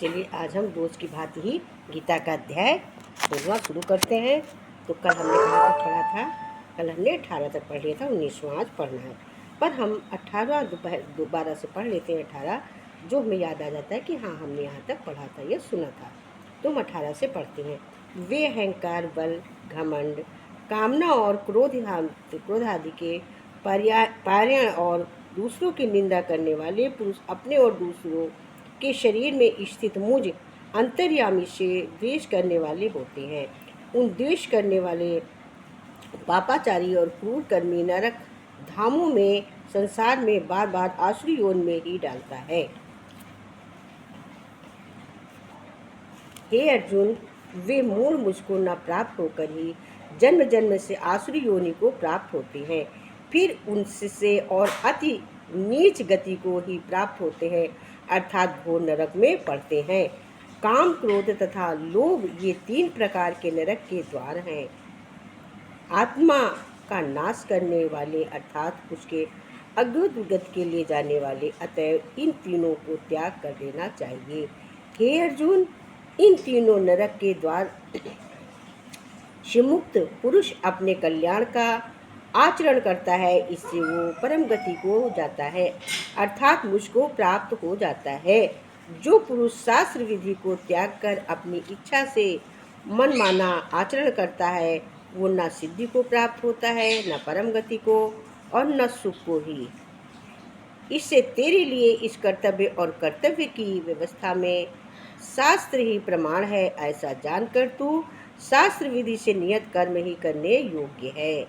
चलिए आज हम रोज़ की भांति ही गीता का अध्याय 16वां शुरू करते हैं। तो कल हमने कहाँ तक पढ़ा था? कल हमने 18 तक पढ़ लिया था, 19वां आज पढ़ना है। पर हम 18 दोबारा से पढ़ लेते हैं। 18 जो हमें याद आ जाता है कि हाँ हमने यहाँ तक पढ़ा था या सुना था। तो हम 18 से पढ़ते हैं। वे अहंकार, बल, घमंड, कामना और क्रोध आदि के पारायण और दूसरों की निंदा करने वाले पुरुष अपने और दूसरों के शरीर में स्थित मुझ अंतर्यामी से द्वेष करने वाले होते हैं। उन द्वेष करने वाले पापाचारी और क्रूर कर्मी नरक धामों में संसार में बार बार आसुरी योनि में ही डालता है। हे अर्जुन, वे मूल मुझको न प्राप्त होकर ही जन्म जन्म से आसुरी योनि को प्राप्त होते हैं, फिर उनसे और अति नीच गति को ही प्राप्त होते हैं, अर्थात घोर नरक में पड़ते हैं। काम, क्रोध तथा लोभ ये 3 प्रकार के नरक के द्वार हैं। आत्मा का नाश करने वाले अर्थात उसके अधोगति के लिए जाने वाले, अतएव इन तीनों को त्याग कर देना चाहिए। हे अर्जुन, इन तीनों नरक के द्वार से मुक्त पुरुष अपने कल्याण का आचरण करता है, इससे वो परम गति को जाता है, अर्थात मुझको प्राप्त हो जाता है। जो पुरुष शास्त्र विधि को त्याग कर अपनी इच्छा से मनमाना आचरण करता है, वो न सिद्धि को प्राप्त होता है, न परम गति को और न सुख को ही। इससे तेरे लिए इस कर्तव्य और कर्तव्य की व्यवस्था में शास्त्र ही प्रमाण है, ऐसा जानकर तू शास्त्र विधि से नियत कर्म ही करने योग्य है।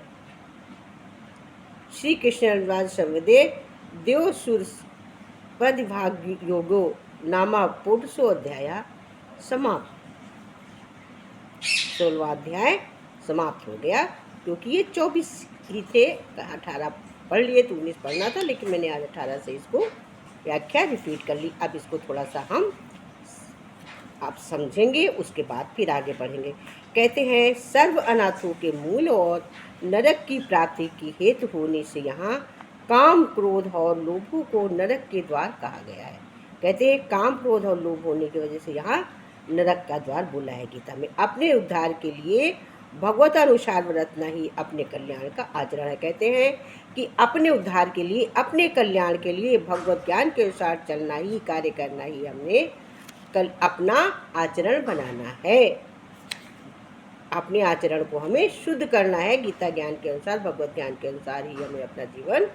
श्री कृष्ण अनुवाद संवेदे देवसुर पदभाग योगो नामा 16 अध्याय समाप्त। 16वां अध्याय समाप्त हो गया, क्योंकि ये 24 ही थे। 18 पढ़ लिए तो 19 पढ़ना था, लेकिन मैंने आज 18 से इसको व्याख्या रिपीट कर ली। अब इसको थोड़ा सा हम आप समझेंगे, उसके बाद फिर आगे बढ़ेंगे। कहते हैं, सर्व अनाथों के मूल और नरक की प्राप्ति की हेतु होने से यहाँ काम, क्रोध और लोभों को नरक के द्वार कहा गया है। कहते हैं काम, क्रोध और लोभ होने की वजह से यहाँ नरक का द्वार बोला है गीता में। अपने उद्धार के लिए भगवतानुसार बरतना ही अपने कल्याण का आचरण है। कहते हैं कि अपने उद्धार के लिए, अपने कल्याण के लिए भगवत ज्ञान के अनुसार चलना ही, कार्य करना ही हमने कल अपना आचरण बनाना है। अपने आचरण को हमें शुद्ध करना है। गीता ज्ञान के अनुसार, भगवत ज्ञान के अनुसार ही हमें अपना जीवन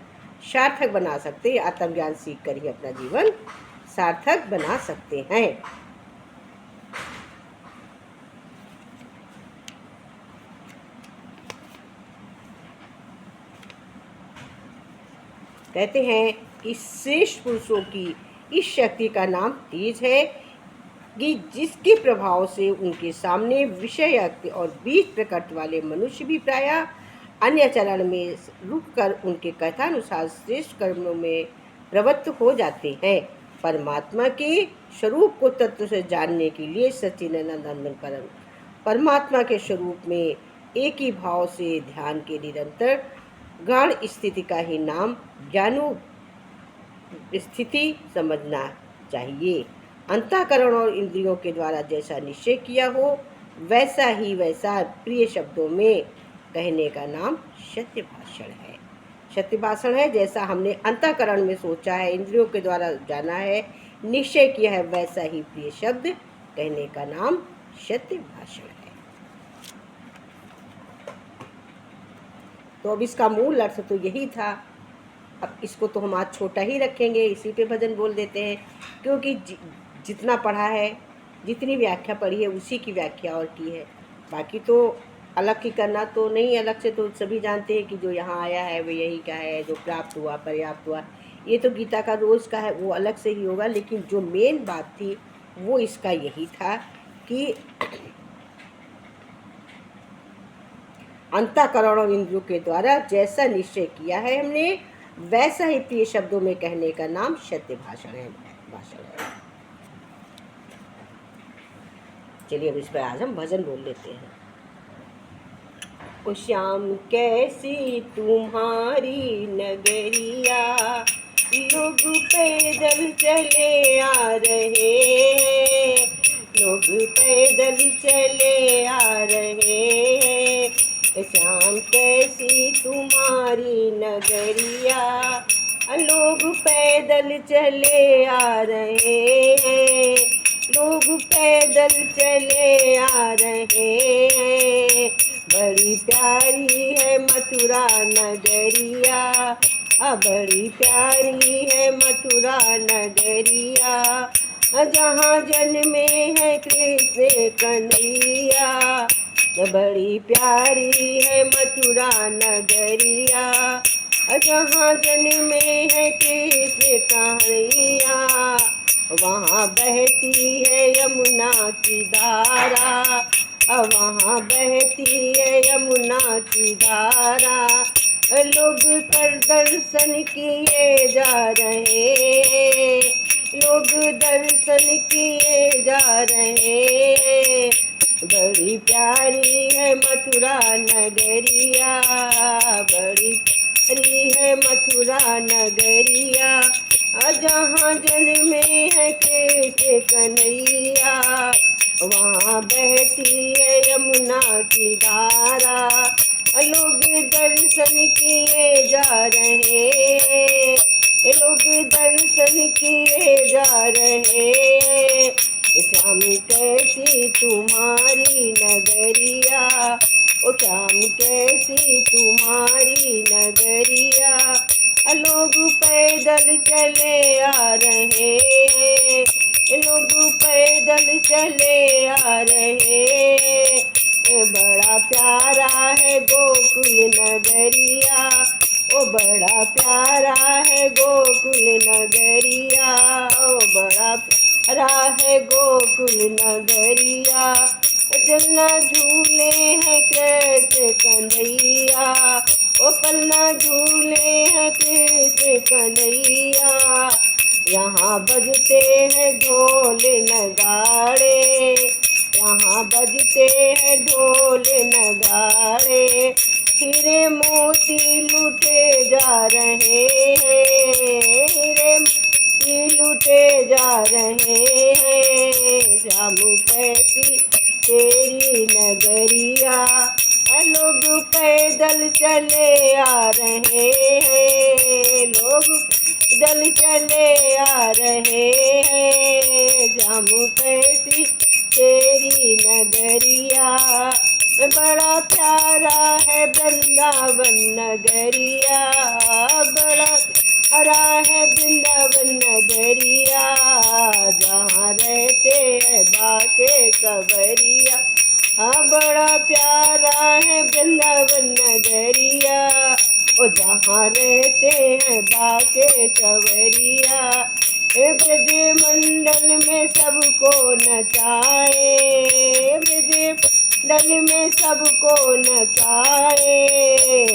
सार्थक बना सकते हैं। आत्मज्ञान सीख कर ही अपना जीवन सार्थक बना सकते हैं। कहते हैं कि श्रेष्ठ पुरुषों की इस शक्ति का नाम तेज है कि जिसके प्रभाव से उनके सामने विषय और बीज प्रकृति वाले मनुष्य भी प्रायः अन्य चरण में रुककर उनके कथानुसार श्रेष्ठ कर्मों में प्रवृत्त हो जाते हैं। परमात्मा के स्वरूप को तत्व से जानने के लिए सच्चिदानंद परमात्मा के स्वरूप में एक ही भाव से ध्यान के निरंतर गाढ़ स्थिति का ही नाम ज्ञानो स्थिति समझना चाहिए। अंतःकरण और इंद्रियों के द्वारा जैसा निश्चय किया हो, वैसा प्रिय शब्दों में कहने का नाम सत्य भाषण है। सत्य भाषण है, जैसा हमने अंतःकरण में सोचा है, इंद्रियों के द्वारा जाना है, निश्चय किया है, वैसा ही प्रिय शब्द कहने का नाम सत्य भाषण है। तो अब इसका मूल अर्थ तो यही था। अब इसको तो हम आज छोटा ही रखेंगे, इसी पे भजन बोल देते हैं, क्योंकि जितना पढ़ा है, जितनी व्याख्या पढ़ी है, उसी की व्याख्या और की है। बाकी तो अलग ही करना तो नहीं, अलग से तो सभी जानते हैं कि जो यहाँ आया है वो यही का है, जो प्राप्त हुआ, पर्याप्त हुआ, ये तो गीता का रोज़ का है, वो अलग से ही होगा। लेकिन जो मेन बात थी वो इसका यही था कि अंतःकरण और इंद्रियों के द्वारा जैसा निश्चय किया है हमने, वैसा ही प्रिय शब्दों में कहने का नाम सत्य भाषण है। चलिए अब इस पर आज हम भजन बोल लेते हैं। ओ श्याम कैसी तुम्हारी नगरिया, लोग पैदल चले आ रहे हैं। लोग पैदल चले आ रहे हैं। श्याम कैसी तुम्हारी नगरिया, लोग पैदल चले आ रहे हैं, लोग पैदल चले आ रहे हैं। बड़ी प्यारी है मथुरा नगरिया, बड़ी प्यारी है मथुरा नगरिया, जहाँ जन्मे है कृष्ण कन्हैया। बड़ी प्यारी है मथुरा नगरिया, जहाँ जन्मे है कृष्ण कन्हैया। वहाँ बहती है यमुना की धारा, वहाँ बहती है यमुना की धारा। लोग कर दर्शन किए जा रहे, लोग दर्शन किए जा रहे। बड़ी प्यारी है मथुरा नगरिया, बड़ी प्यारी है मथुरा नगरिया, जहाँ जन्मे है कृष्ण कन्हैया। वहाँ बहती है यमुना की धारा, लोग दर्शन किए जा रहे, लोग दर्शन किए जा रहे। श्याम कैसी तुम्हारी नगरिया, ओ श्याम कैसी तुम्हारी नगरिया, लोग पैदल चले आ रहे हैं, लोग पैदल चले आ रहे। बड़ा प्यारा है गोकुल नगरिया, ओ बड़ा प्यारा है गोकुल नगरिया, ओ बड़ा प्यारा है गोकुल नगरिया। चलना झूले हैं कृष्ण कन्हैया, ओ पलना झूले हैं कृष्ण कन्हैया। यहाँ बजते हैं ढोल नगाड़े, यहाँ बजते हैं ढोल नगाड़े। हीरे मोती लूटे जा रहे हैं, हीरे मोती लूटे जा रहे हैं। श्याम कैसी तेरी नगरिया, लोग पैदल चले आ रहे हैं, लोग पैदल चले आ रहे हैं। श्याम कैसी तेरी नगरिया, बड़ा प्यारा है वृंदावन नगरिया, बड़ा प्यारा है वृंदावन नगरिया, जहाँ रहते हैं बाके सवरिया। बड़ा प्यारा है वृंदावन नगरिया, ओ जहाँ रहते हैं बाके सवरिया। ब्रज मंडल में सबको नचाए, ब्रज मंडल में सबको नचाए।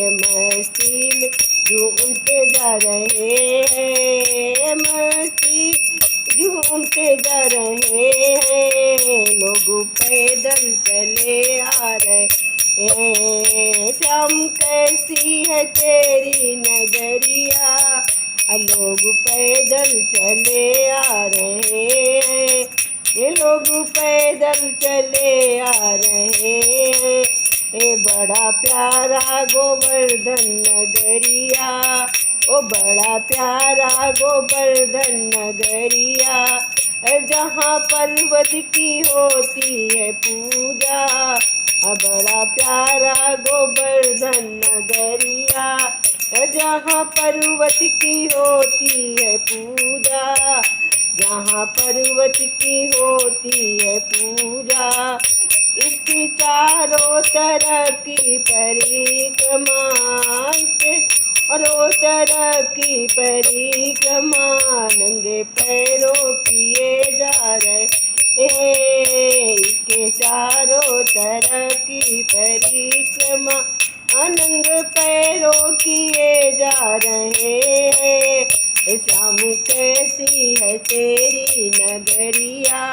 मस्ती में झूमते जा रहे हैं, मस्ती झूमते जा रहे हैं। लोग पैदल चले आ रहे हैं। श्याम कैसी है तेरी नगरिया, लोग पैदल चले आ रहे हैं, ये लोग पैदल चले आ रहे हैं। ये बड़ा प्यारा गोवर्धन नगरिया, ओ बड़ा प्यारा गोवर्धन नगरिया, जहाँ पर्वत की होती है पूजा। बड़ा प्यारा गोवर्धन नगरिया, जहाँ पर्वत की होती है पूजा, जहाँ पर्वत की होती है पूजा। इसकी चारों तरफ की परिक्रमा, चारों तरफ की परिक्रमा, नंगे पैरों किए जा रहे इसके चारों तरफ की परिक्रमा, नंग पैरों किए जा रहे हैं। श्याम कैसी है तेरी नगरिया,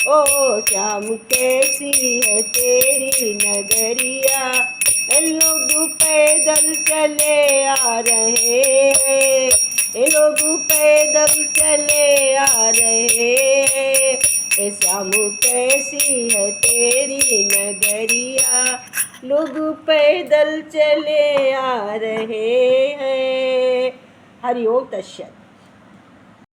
ओ श्याम कैसी है तेरी नगरिया, लोग पैदल चले आ रहे हैं, लोग पैदल चले आ रहे हैं। ए श्याम कैसी है तेरी नगरिया, लोग पैदल चले आ रहे हैं। हरि ओम तत्सत।